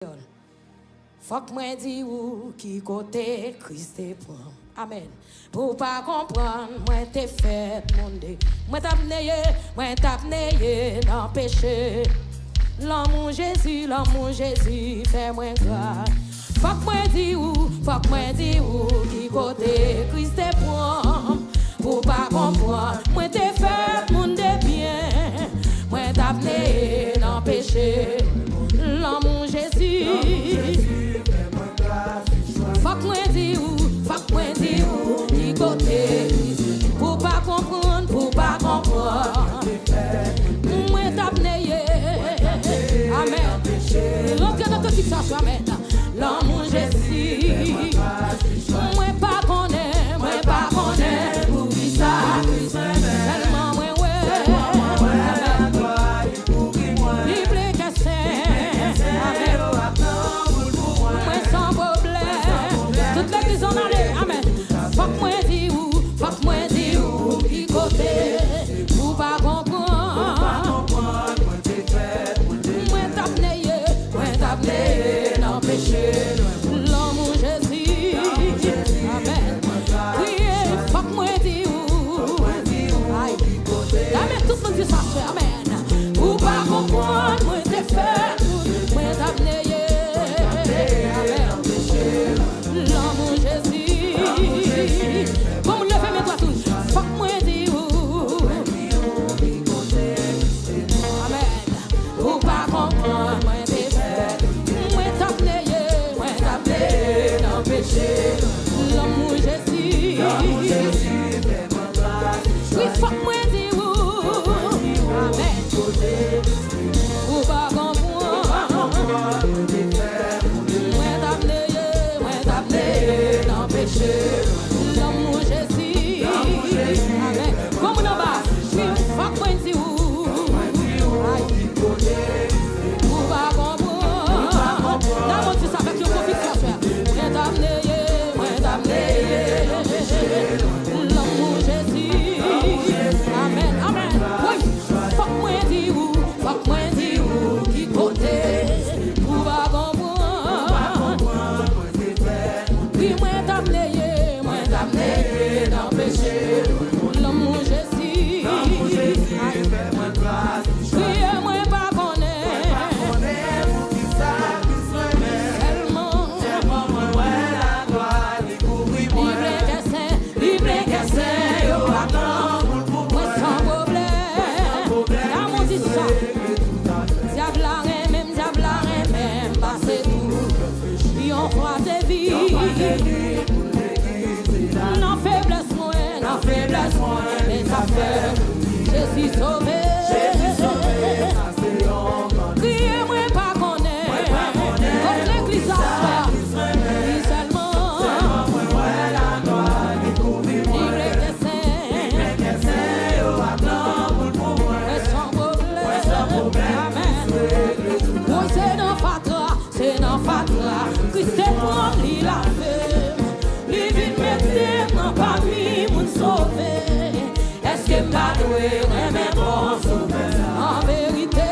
Faut que moi dis où qui côté Christ est pour. Amen. Pour pas comprendre, moi t'es fait monde. Moi t'as dans péché. L'amour Jésus fait moi grâce. Faut que moi dis où qui côté Christ est pour pas comprendre, moi t'es fait monde bien. Moi t'as dans péché. L'amour Jésus. Faut que moi dis où qui côté pour pas comprendre, moi t'abneye, amen. L'autre dans toute situation, amen. L'amour Jésus, moi pas connaît, pour qui ça, tellement moi libre que c'est, amen. Moi sans problème, toute l'église en allait, amen. Faut que moi dis où qui côté pour pas comprendre, moi t'abneye dans péché. L'amour Jésus, amen. Priez, faut que moi dis où, amen. Tout le monde dit ça, amen. Pour pas comprendre, moi t'es fait, moi t'abneye, amen. L'amour Jésus, comme levez mes doigts tous, faut que moi dis où, amen. Pour pas comprendre, moi t'es fait, moi t'abneye dans péché. L'amour Jésus, oui, faut que moi dis où, amen. Pour pas comprendre, moi t'abneye dans péché. L'amour Jésus, amen. Comme on en bas, oui, faut que moi dis où, pour pas comprendre, la montre ça avec une conviction, frère. Moi t'abneye, l'amour Jésus, amen, amen. Oui, faut que moi dis où, qui côté, pour pas comprendre. Oui, moi t'abneye dans péché. L'amour Jésus, oui, moi pas connaît, tellement libre que c'est, yo attends, moi sans problème, l'amour dit ça, diable même, passer tout, yon froid de vie, non faiblesse moins, les affaires, je suis sauvé. Criez moi pas connaît, comme l'église a fait, oui seulement, libre que c'est, sans problème, amen. Oui c'est dans fatra, Christ est pour lui la paix, lui vient mettre dans parmi moun sauver. Est-ce que m'a doué, mais bon sauver, en vérité,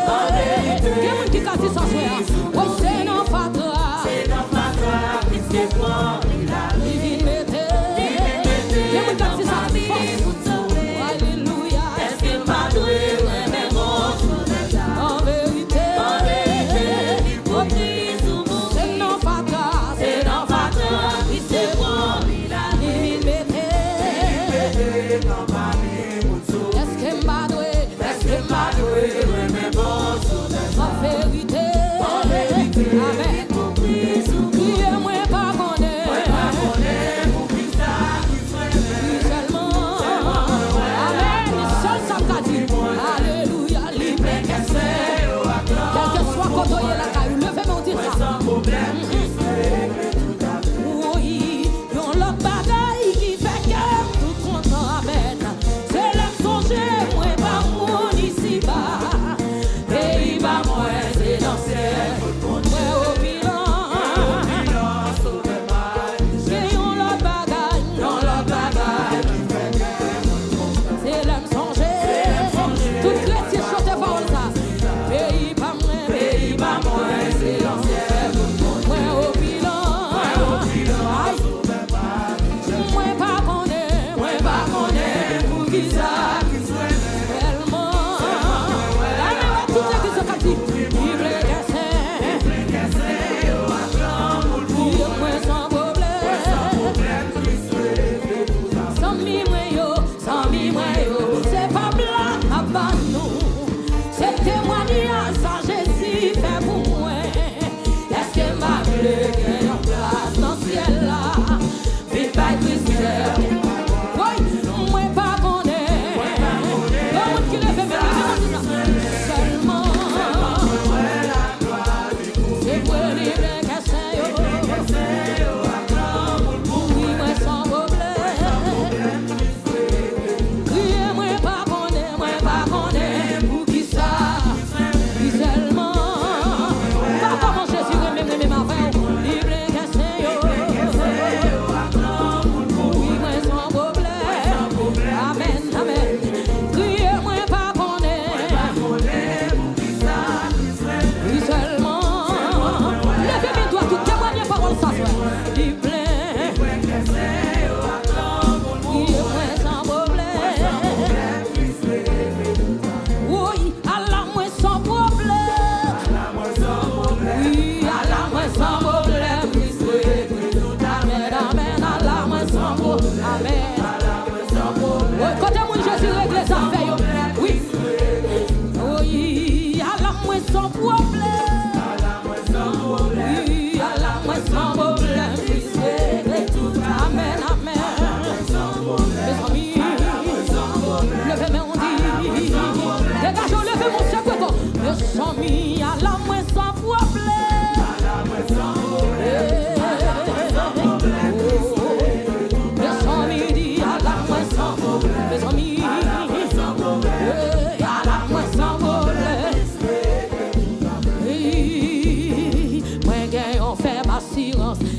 qui moun qui dit ça frère, oui c'est dans fatra, Christ est pour lui la paix, lui vient mettre, qui moun qui dit ça frère, alléluia. Est-ce que m'a doué, mais bon sauver, en vérité, c'est dans fatra, Christ est pour lui la paix, lui vient mettre. Est-ce que m'a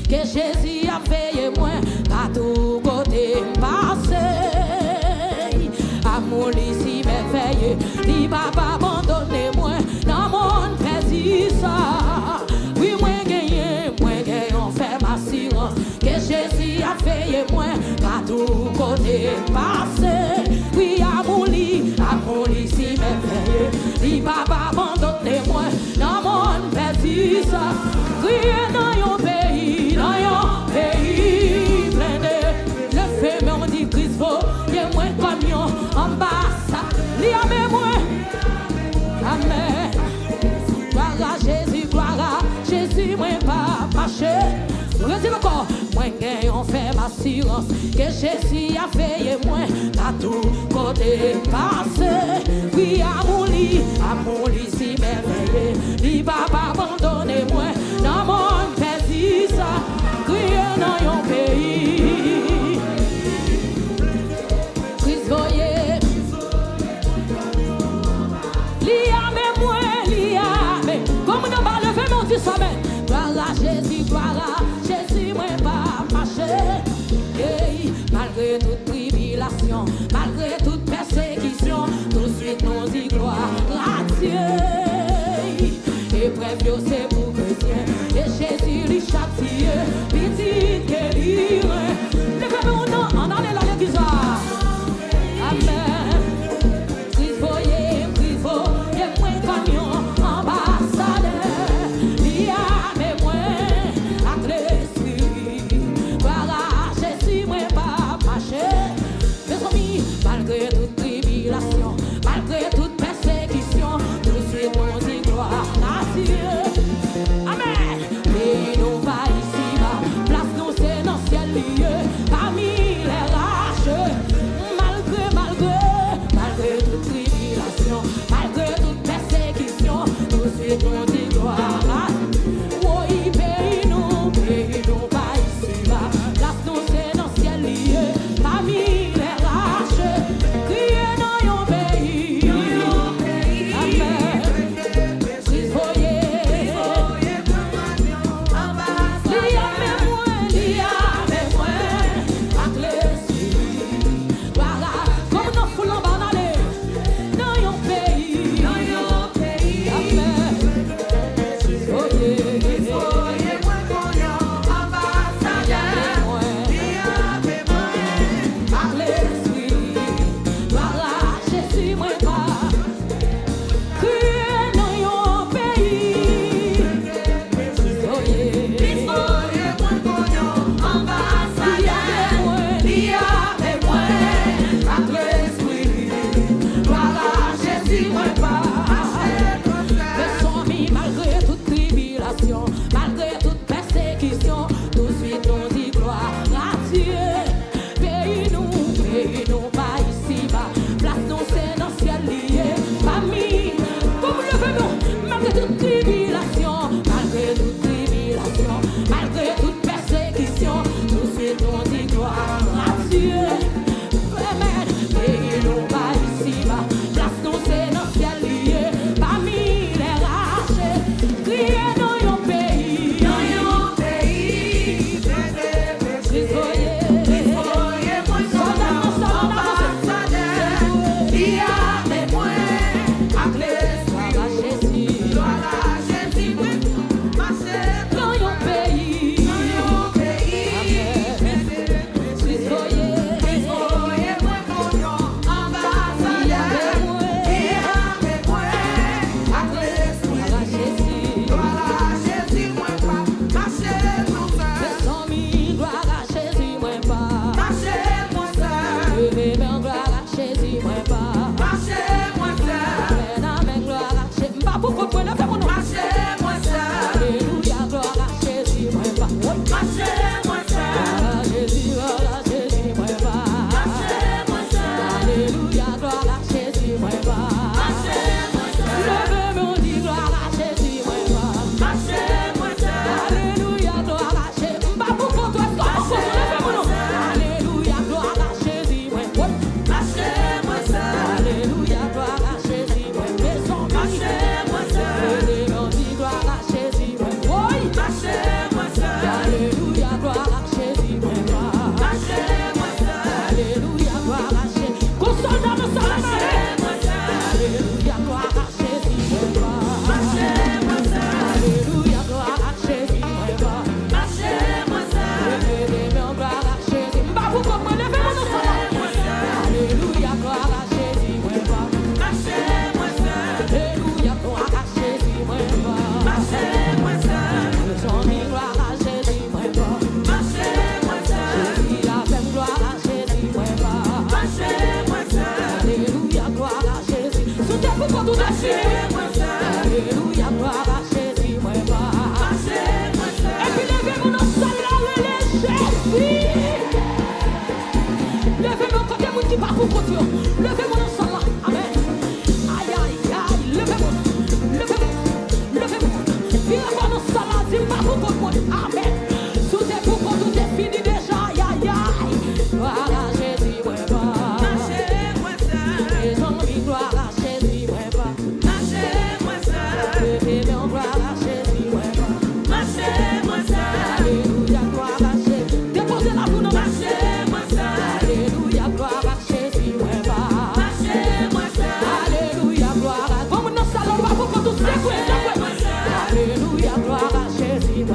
Que Jésus a veillé moi, à tout côté passé. Amour ici merveilleux, il va pas abandonner moi, dans mon perdu ça. Oui, moi gagné, on fait ma assurance. Que Jésus a veillé moi, à tout côté passé. Oui, amour ici merveilleux, il va pas abandonner moi, dans mon perdu ça. Oui, dans yon pays, plein de le fait, mais on dit Christ vaut, y'a moins de camions en bas, ça, l'y a même moins. Amen. Gloire à Jésus, moi pas marché. Redis encore, moi gagne, on fait ma assurance, que Jésus a veillé moi, à tout côté passé. Oui, amour si merveilleux, il va pas abandonner moi, dans mon pays ça, crier dans yon pays. Christ voyez, l'IAME moi, l'IAME, comme nous va lever mon Dieu sommet. Gloire à Jésus, moi pas marcher. Hey, malgré toute tribulation, malgré toute persécution, tout de suite nous dit gloire à Dieu. Épreuve c'est pour chrétien, et Jésus lui châtie, petit que lire. Levez-vous en allez la l'église. Amen. Christ voyez, et moins camion, ambassadeur. L'IAME moi, à l'esprit. Voilà, Jésus moi pas marcher. Mes amis, malgré toute tribulation, malgré toute persécution, tout de suite on dit gloire à Dieu. Amen. Et nous va ici-bas, Levez-moi dans ça là, amen. Aïe, aïe, aïe, levez-moi, levez-moi, levez-moi. Viens dans ça là, dis pas pour contre moi, amen. Tout est pour contre, tout est fini déjà, aïe, aïe, aïe. Gloire à Jésus, ouais, pas. Lâchez-moi ça. Les amis, gloire à Jésus, ouais, pas. Lâchez-moi ça. Levez-moi, gloire à Jésus, ouais, pas. Lâchez-moi ça. Alléluia, gloire à Jésus. Déposez la boue dans ma lâchez-moi ça. Alléluia, gloire à Jésus. Alléluia, gloire à Jésus,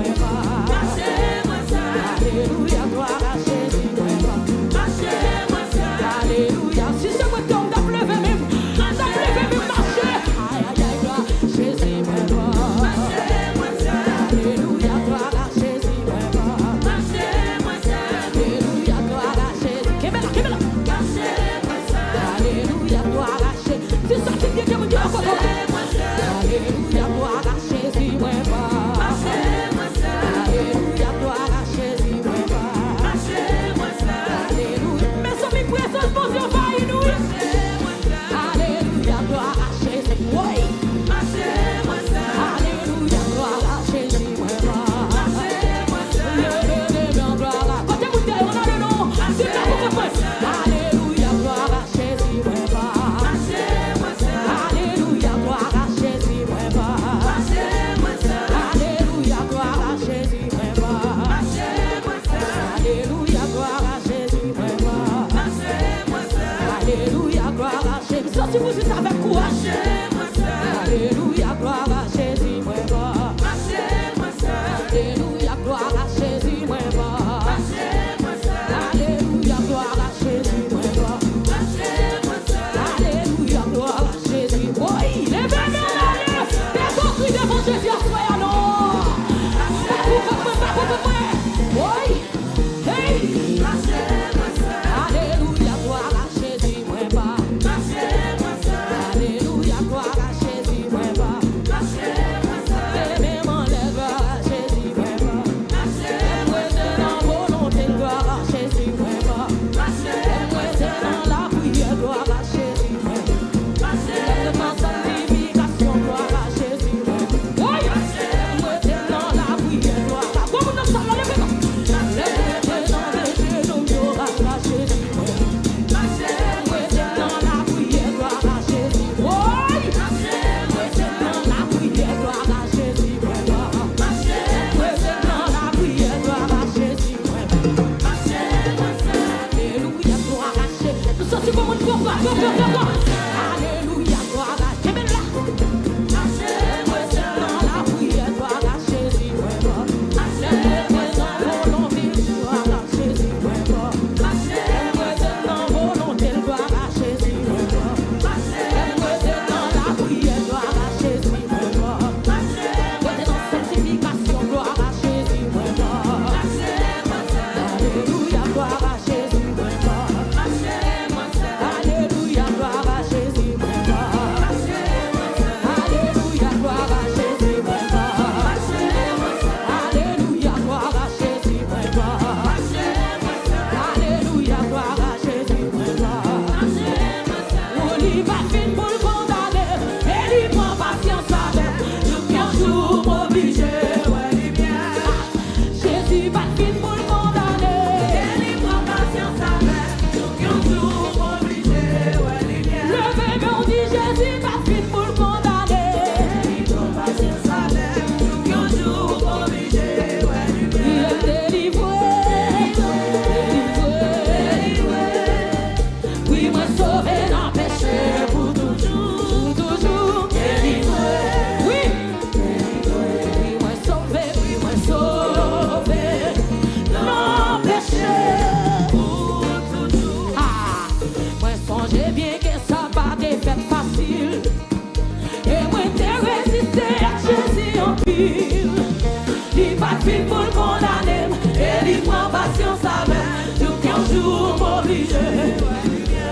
fin pour le condamner. Et il prend patience avec. Tout qu'un jour m'oblige.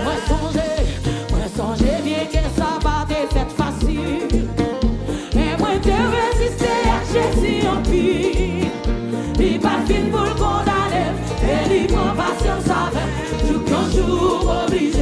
Moi songe bien que ça va te faire facile. Et moi te résister à Jésus en pire. Il pas fin pour le condamner. Et il prend patience avec. Tout qu'un jour m'oblige.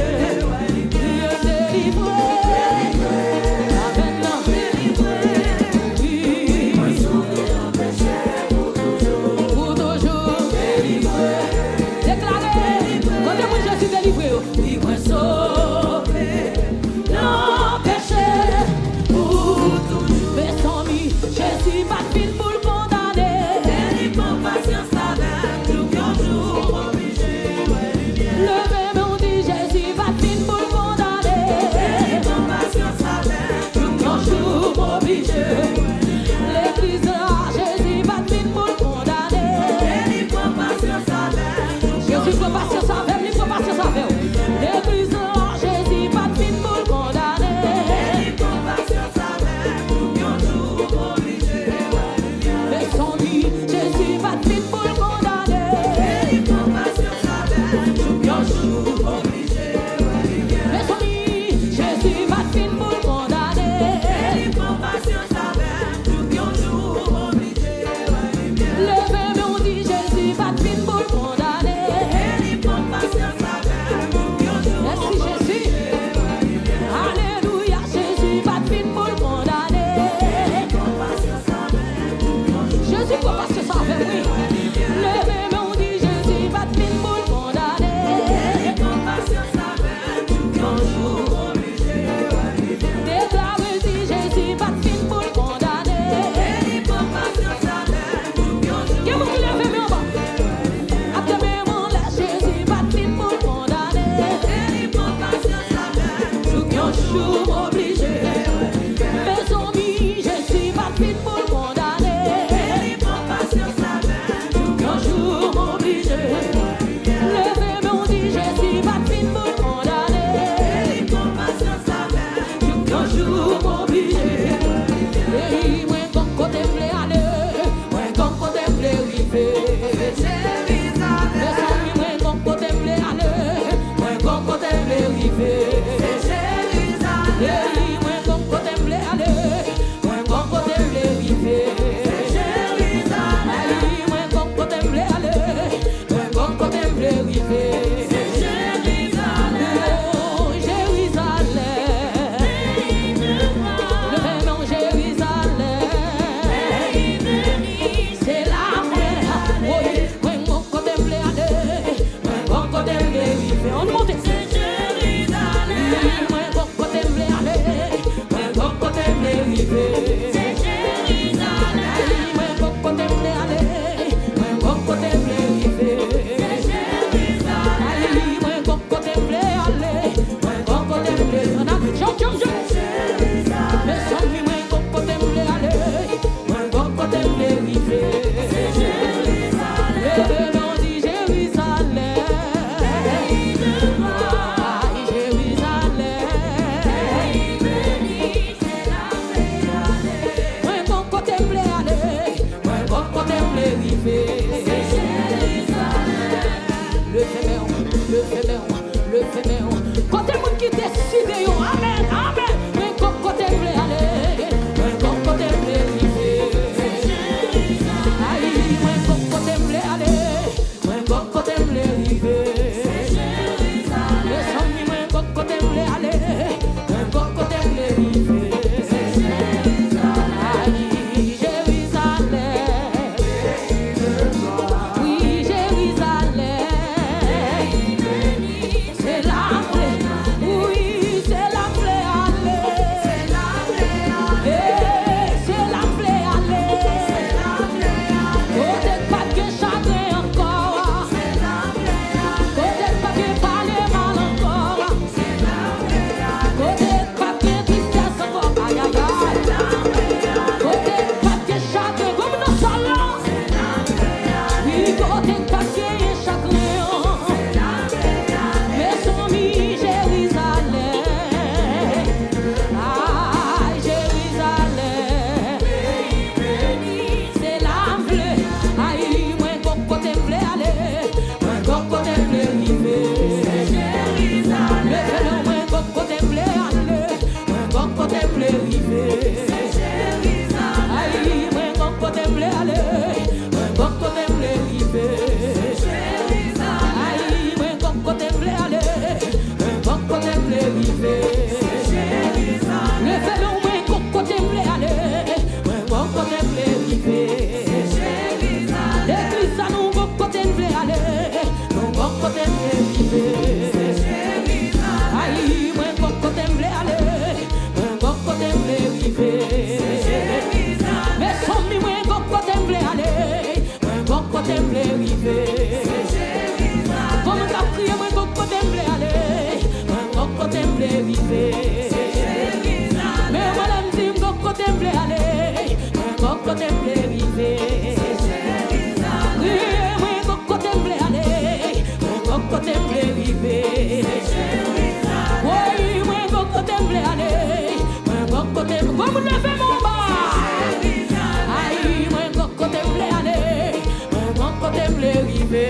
côté blé rivé. Oui, moi bon côté blé aller. Moi bon côté blé rivé. Oui, moi bon côté blé aller. Moi bon côté comme le fait mon bas. Aïe, moi bon côté blé aller. Moi bon côté blé rivé.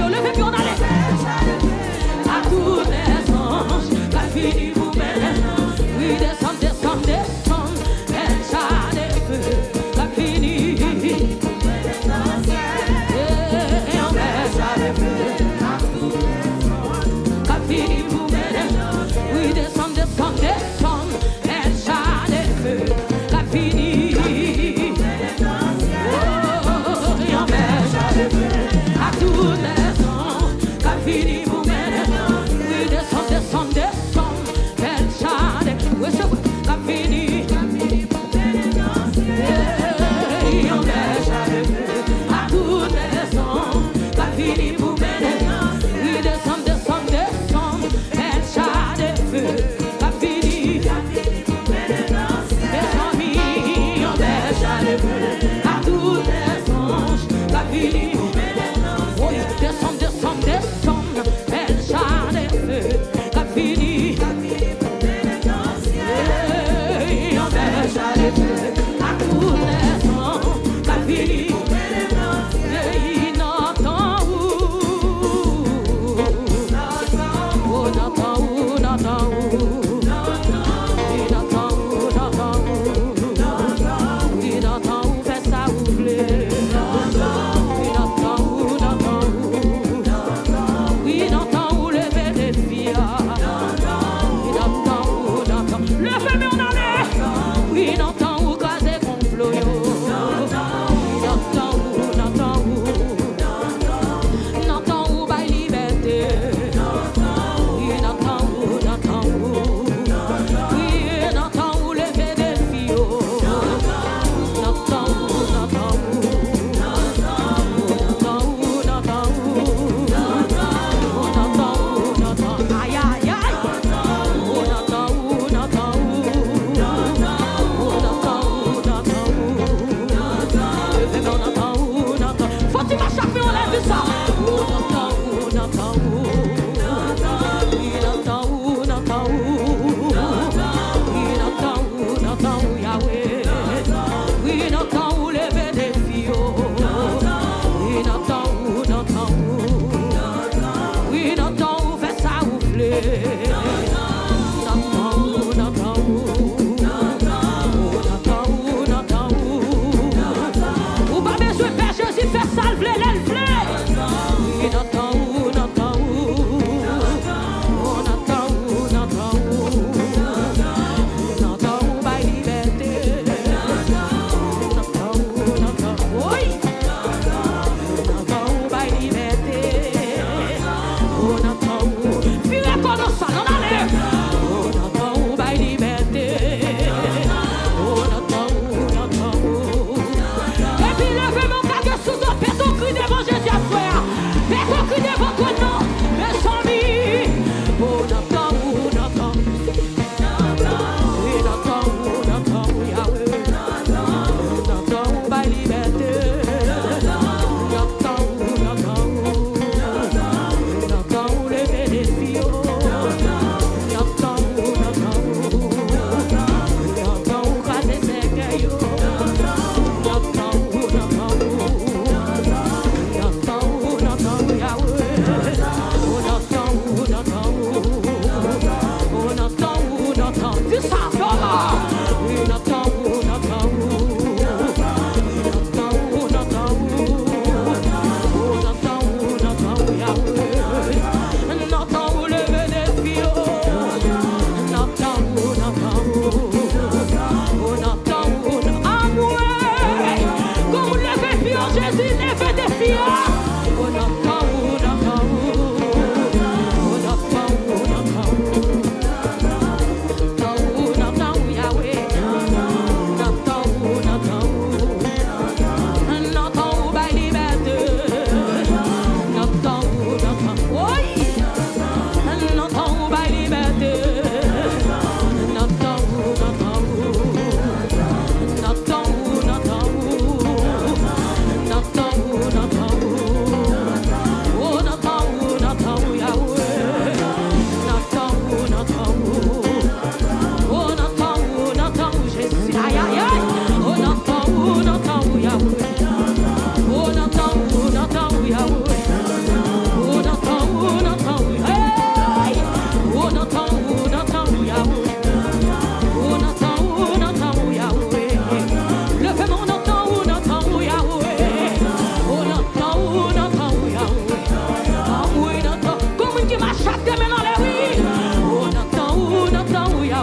Levez puis on allait à tous les anges, la fille vous mène, oui,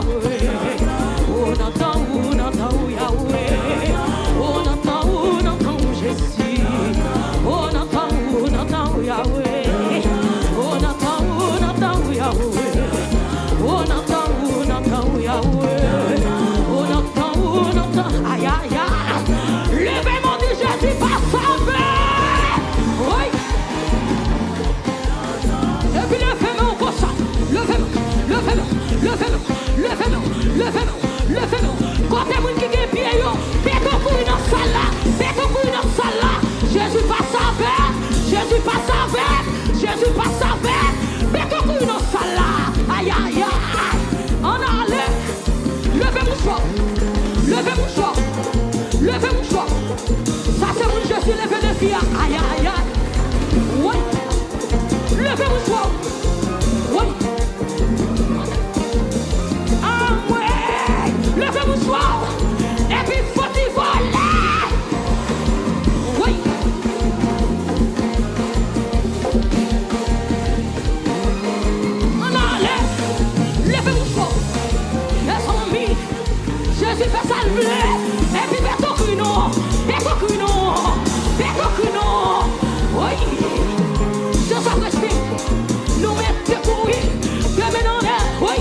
Yahweh. On entend Yahweh. On entend Jésus. On entend Yahweh. On entend Yahweh. On entend Yahweh. On entend. Aïe, aïe, aïe. Levez mon Dieu, Jésus pas sauvé. Oui. Et puis levez-moi comme ça. Levez-moi. Quand t'es moun qui gagne pied, fais ton couille dans la salle là. Jésus pas sauvé. Jésus pas sauvé. Fais ton couille dans la salle là. Aïe, aïe, aïe. On allait. Levez mon choix. Ça c'est mon Jésus, levez les filles. Aïe, aïe, aïe. Oui. Levez mon choix. Oui. Ah ouais. Levez mon choix. Et puis faut-il voler. Oui. On allait. Levez mon choix. Les amis. Jésus fait salver. Et puis fais ton cul non. Oui. Je suis resté. Nous mettons courir. Que maintenant oui.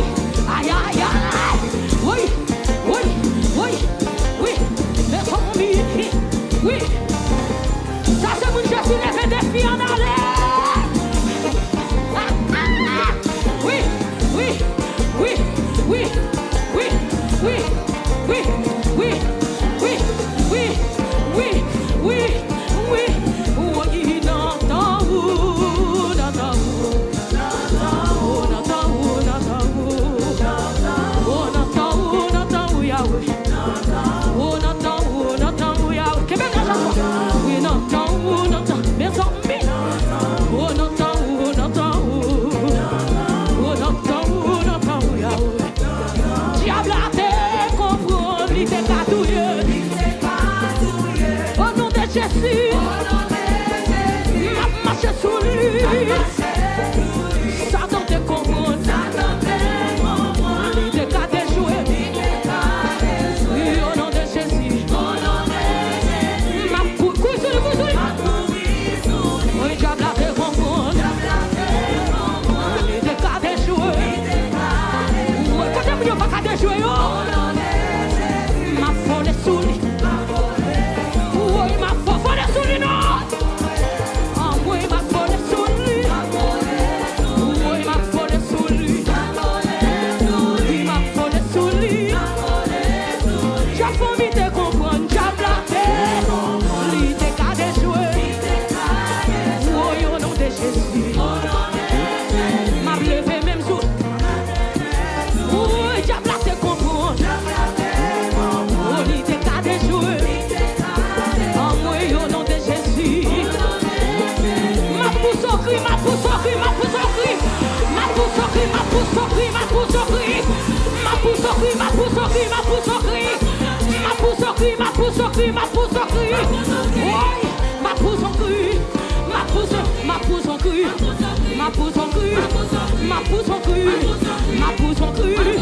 Aïe, aïe, aïe. Oui. Les amis. Oui. Ça c'est mon Jésus, les des filles en allée. Jésus, ma marche sous lui. Satan te comprend. Il te a déjoué. Au nom de Jésus. Ma couille sous lui. Oui, diable a te comprend. Il te a déjoué. Oui, quand tu n'as pas déjoué, ma folle est sous lui. Ma pousse en cri. Oui,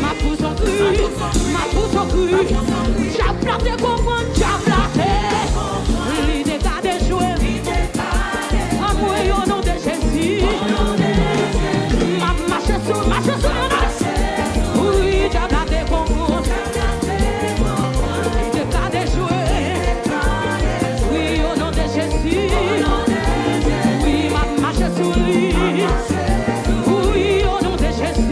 ma pousse en cri. Ma pousse en cri. J'applaudis de comprendre, j'applaudis. L'idée qu'a déjoué. À moi, au nom de Jésus. Ma marche sur le nas. Oui, j'applaudis de comprendre. L'idée qu'a déjoué. Oui, au nom de Jésus. Oui, ma marche sur lui. Oui, au nom de Jésus.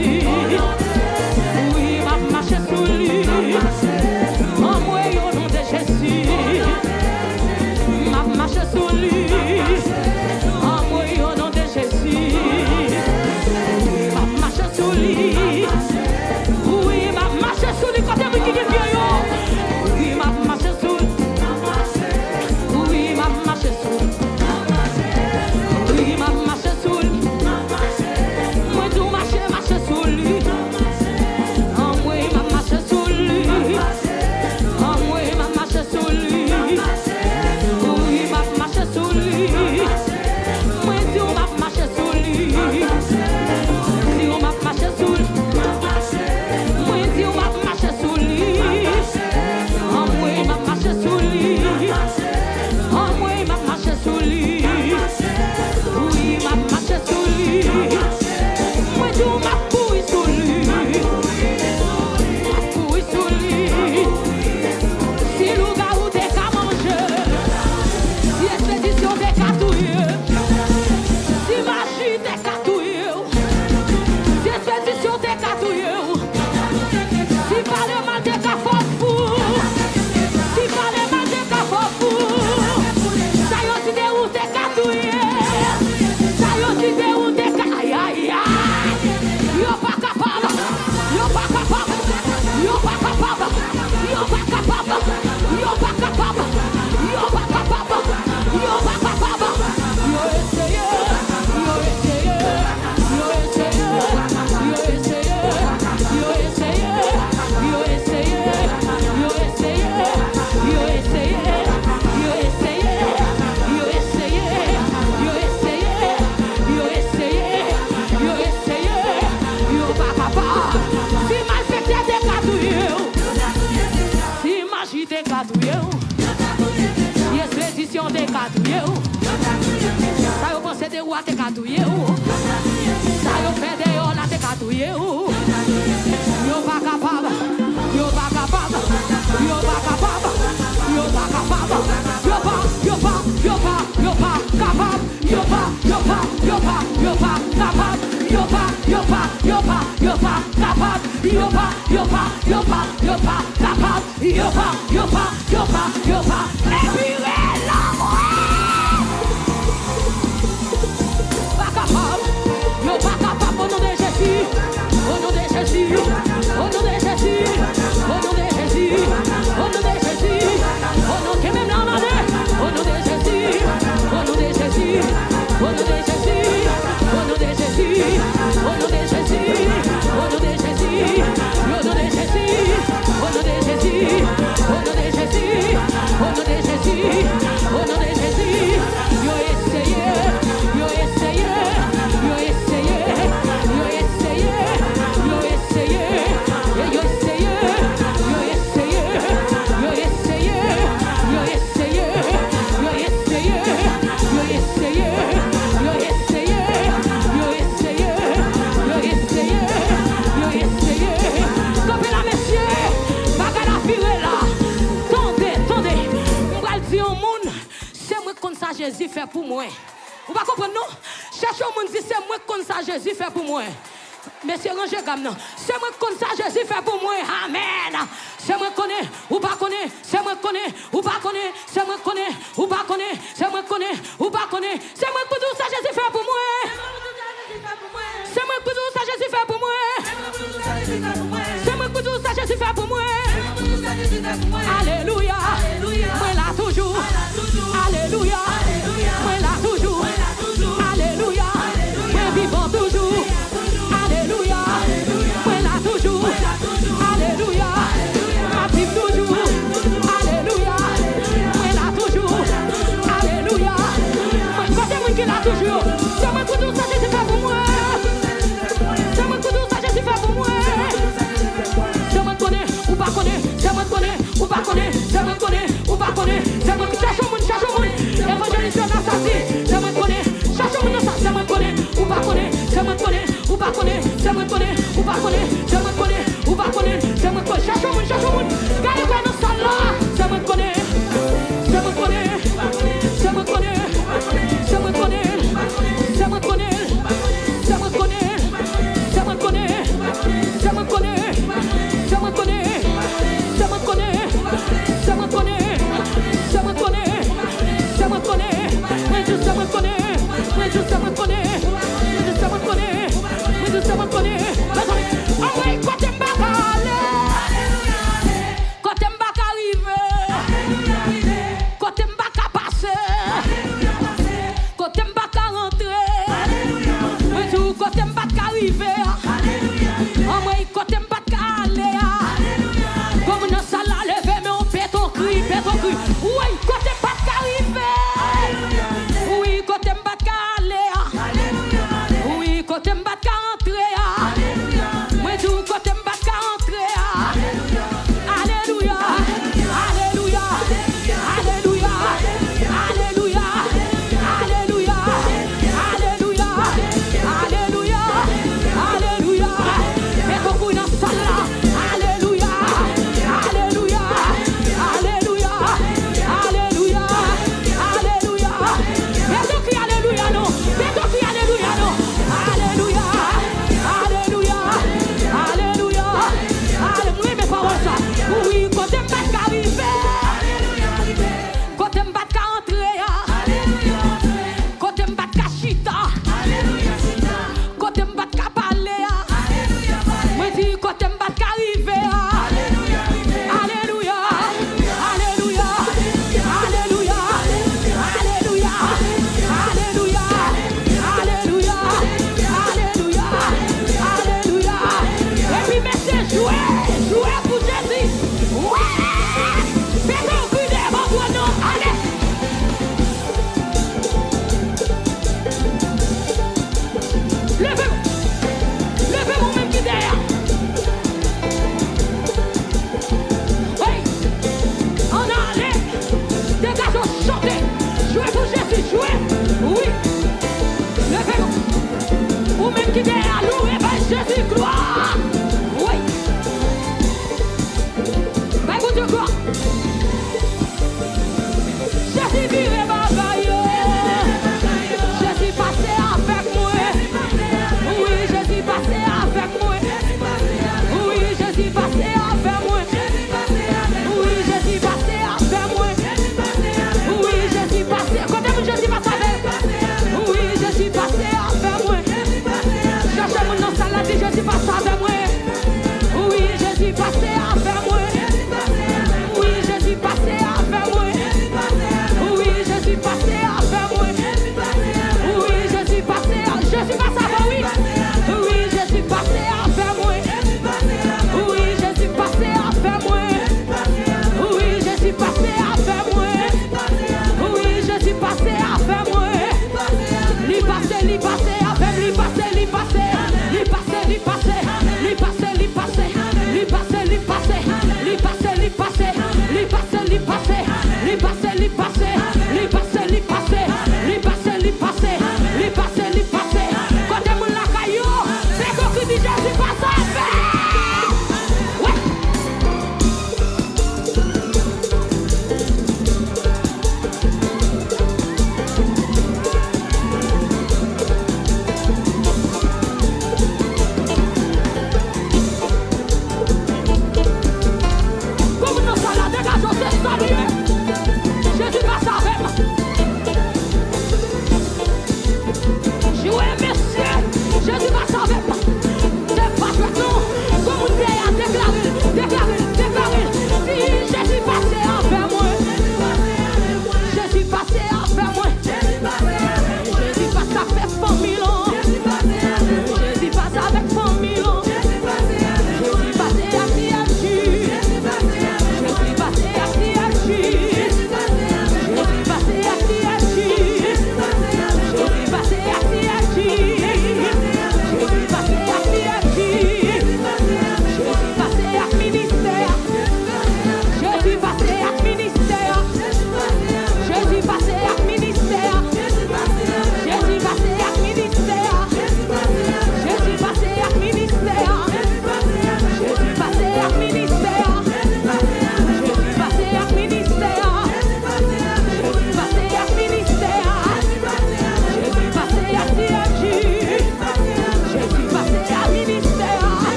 capable. Si malfaiteur t'es catouillé, si magie t'es catouillé, si expédition t'es catouillé, ça y pense des rois t'es catouillé, ça y fait des hors là t'es catouillé, yo pas capable, yo pas capable, yo pas capable, yo pas capable, yo pas capable, yo pas capable, yo pas capable, yo pas capable, et puis pas capable, yo pas capable au nom de Jésus, au nom de Jésus, au nom de Jésus, au nom de Jésus, au nom de Jésus, au nom que même là au nom de Jésus, au nom de Jésus, au nom de Jésus, au nom de Jésus, au nom de Jésus, au nom de Jésus, au nom de Jésus, au nom de Jésus, au nom de Jésus, au nom de Jésus, au nom de Jésus, yo essayé, yo essayé, yo essayé, yo essayé, yo essayé, yo essayé, yo essayé, yo essayé, yo essayé, yo essayé, yo essayé, yo essayé, yo essayé, yo essayé, yo essayé. Copé la messieurs, bagarre la fille là. Tendez, on va le dire au monde, c'est moi comme ça Jésus fait pour moi. Vous pas comprendre non? Cherchez au monde dit c'est moi comme ça Jésus fait pour moi. Monsieur rangez comme non. C'est moi comme ça Jésus fait pour moi. Amen. C'est moi connais ou pas connais, c'est moi connais ou pas connais, c'est moi connais ou pas connais, c'est moi connais ou pas connais, c'est moi pour tout ça Jésus fait pour moi. C'est moi pour tout ça Jésus fait pour moi. C'est moi pour tout ça Jésus fait pour moi. Alléluia. Moi là toujours. Alléluia. Moi là toujours. Alléluia. Moi vivant toujours. Alléluia. Moi là toujours. Alléluia. Moi vive toujours. Alléluia. Moi là toujours. Alléluia. Moi côté moi qui là toujours. C'est moi pour tout ça Jésus fait pour moi. C'est moi pour tout ça Jésus fait pour moi. C'est moi connais ou pas connais. C'est moi connais ou pas connais. C'est moi connais ou pas connais. C'est moi qui cherche au monde. Évangéliste assassin. C'est moi connais. Cherche au monde. C'est moi connais ou pas connais. C'est moi connais ou pas connais. C'est moi connais ou pas connais. C'est moi connais ou pas connais. C'est moi connais. Cherche au monde. Gardez quoi dans ça là. C'est moi connais. C'est moi connais. C'est moi connais. C'est moi connais. C'est moi connais. C'est moi connais. C'est moi connais. C'est moi connais. C'est moi connais. C'est moi connais. C'est moi connais. C'est moi connais. C'est moi connais. Mais je sais moi connais. Mais je sais moi connais. Mais je sais moi connais. Mais je sais moi connais. Ah ouais, quand t'aimes pas aller. Quand t'aimes pas arriver. Quand t'aimes pas passer. Quand t'aimes pas rentrer. Mais tout quand t'aimes pas arriver. Ah ouais, quand t'aimes pas aller. Comme dans ça là, levé, mais on pète ton cri. Oui, quand t'aimes pas arriver. Oui, quand t'aimes pas aller. Oui, quand t'aimes pas rentrer. Mais tout quand t'aimes pas rentrer. Alléluia. Alléluia. Alléluia. Alléluia. Alléluia. Alléluia. Alléluia. Alléluia. Mets ton couille dans ça là. Alléluia. Alléluia. Alléluia. Alléluia. Alléluia. Mets ton cri alléluia non. Mets ton cri alléluia non. Alléluia. Alléluia. Alléluia. Oui, mes paroles ça. Oui, quand t'aimes pas qu'arriver. Quand t'aimes pas qu'entrer. Quand t'aimes pas qu'achita. Quand t'aimes pas qu'à parler. Moi dis quand t'aimes pas qu'arriver. Alléluia. Alléluia. Alléluia. Alléluia. Alléluia. Alléluia. Alléluia. Alléluia. Et puis mettez jouer pour Jésus. Ouais. Faites un coup devant toi non. Allez. Levez-vous même qui derrière.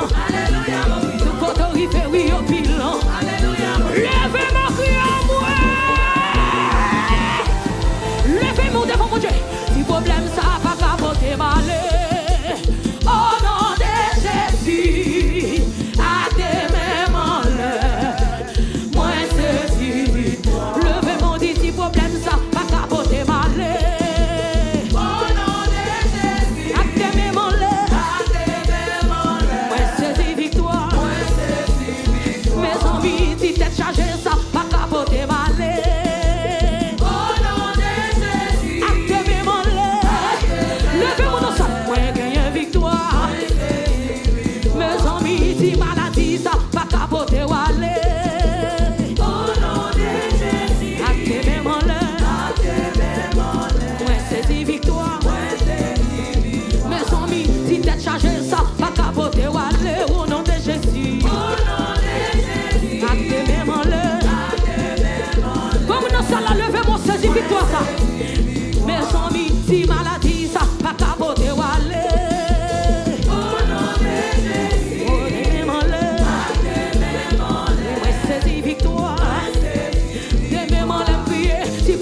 bilan. Tout côté arrivé, oui, au bilan. Levez-moi, criez à moi. Levez-moi devant mon Dieu. Si problème ça, pas capoter malé. Au nom de Jésus, à tes mêmes en l'air. Moi, c'est levez-moi, dit si problème ça, pas capoter malé. Au nom de Jésus, à tes mêmes en l'air. Moi, c'est victoire. Mes amis, si t'es chargé ça, pas capoter malé. Maladie, ça pas capoter ou aller. Au nom de Jésus, à tes mêmes en l'air. Moi, c'est des victoires. Mes amis, si t'es chargé, ça pas capoter ou aller. Au nom de Jésus, à tes mêmes en l'air. Comme nous sommes là, levez-moi, c'est des victoires, ça. Mes amis, si maladie, ça pas capoter ou aller.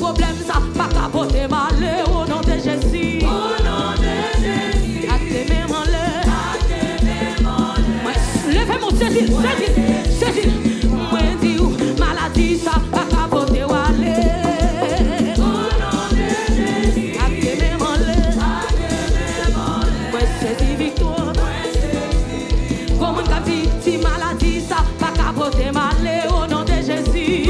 Problème ça, pas capoter malheur au nom de Jésus. Au nom de Jésus. À tes mêmes en l'air. Levez-moi, saisis. Moi, dis où, maladie ça, pas capoter ou aller. Au nom de Jésus. À tes mêmes en l'air. Moi, saisis victoire. Comme on dit, si maladie ça, pas capoter malheur au nom de Jésus.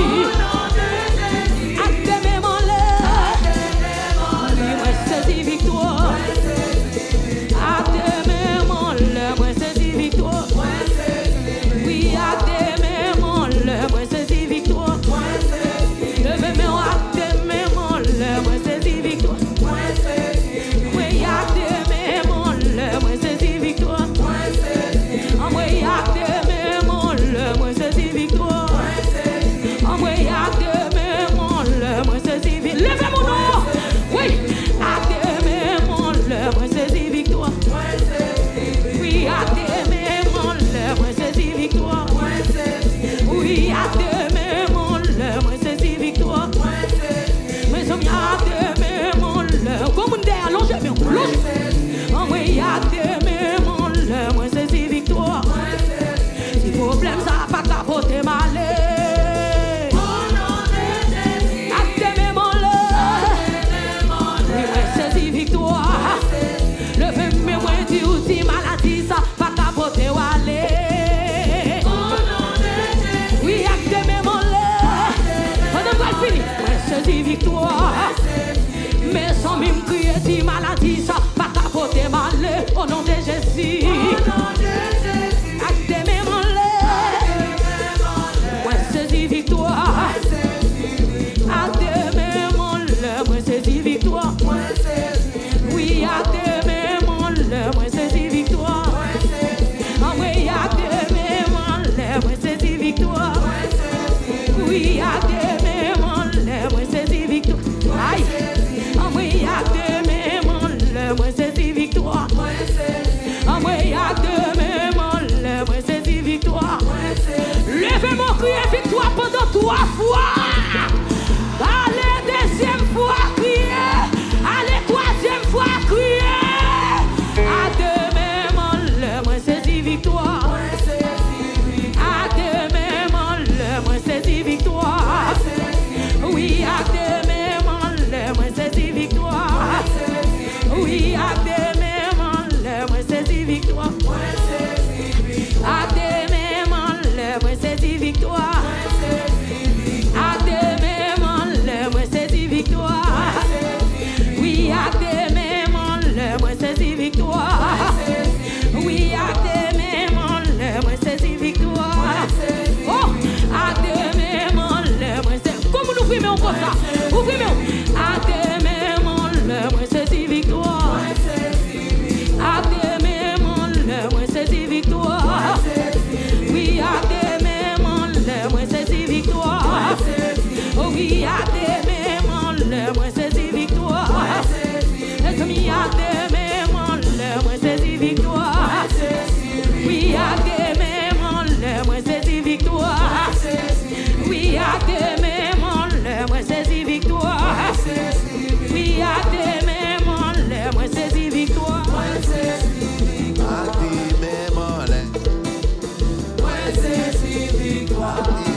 Victoire, mais sans même crier si maladie ça pas capoter malheur au nom de Jésus. À tes mêmes en l'air, moi c'est victoire. À tes mêmes en l'air, moi c'est victoire. Oui, à tes mêmes en l'air, moi c'est victoire. Oui, à tes mêmes en l'air, moi c'est victoire. Oui, à tes mêmes en l'air, moi c'est victoire. Aïe, oui, à tes mêmes en l'air, moi c'est victoire. Oui, à tes mêmes en l'air, moi c'est victoire. Levez-moi, criez victoire pendant 3 fois. Allez, deuxième fois, criez. Allez, troisième fois, criez. À tes mêmes en l'air, moi c'est victoire. À tes mêmes en l'air, moi c'est victoire. Oui, à tes mêmes en l'air, moi c'est victoire. Oui, à tes mêmes en l'air, moi c'est victoire. À tes mêmes en l'air, moi c'est victoire. À gloire.